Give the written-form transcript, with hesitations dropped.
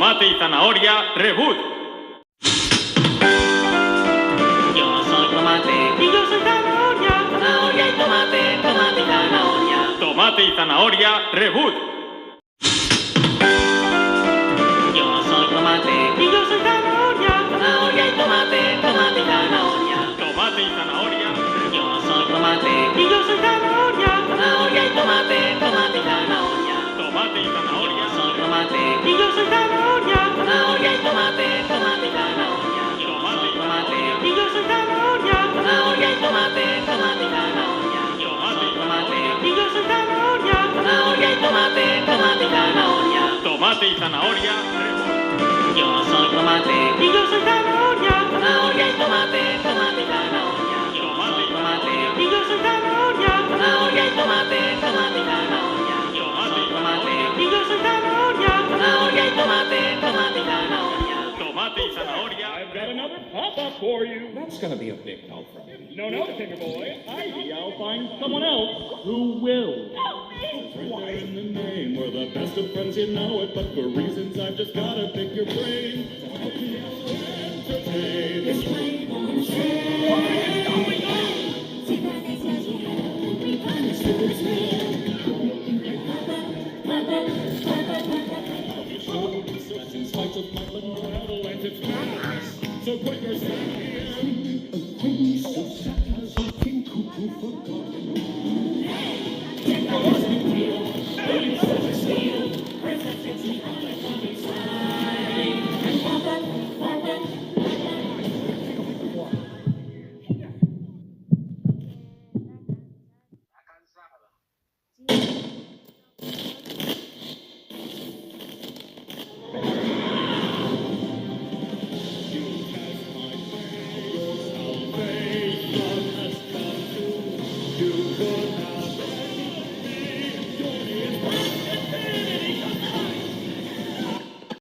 Tomate y zanahoria, reboot. Yo soy tomate Y yo soy zanahoria. y tomate, tomate y zanahoria. Tomate y zanahoria, reboot. Yo soy tomate Y yo soy zanahoria. y tomate, tomate y zanahoria. Tomate y zanahoria, Yo soy tomate Y yo soy zanahoria. y tomate, tomate y zanahoria. tomate y zanahoria, Soy tomate Y yo soy zanahoria. y tomate, tomate y zanahoria. tomate y Tomate Y yo soy zanahoria. y tomate, tomate y zanahoria. tomate y Tomate Y yo soy zanahoria. y tomate, tomate y zanahoria. tomate y zanahoria, reboot. Yo soy tomate Y yo soy zanahoria. y tomate, tomate y zanahoria. Tomate y Tomate Y yo soy zanahoria. y tomate, tomate y zanahoria. tomate y Tomate Y yo soy zanahoria. y tomate, tomate y zanahoria. tomate y zanahoria. I've got another pop-up for you. That's gonna be a big no from me. No, Ticker Boy. I'll find someone else who will. Right there in the name, we're the best of friends, you know it. But for reasons I've just gotta pick your brain. To help me out entertain. It's Rainbow Show. What is going on? Surprise tells you how we promise you it's real. Papa, Papa,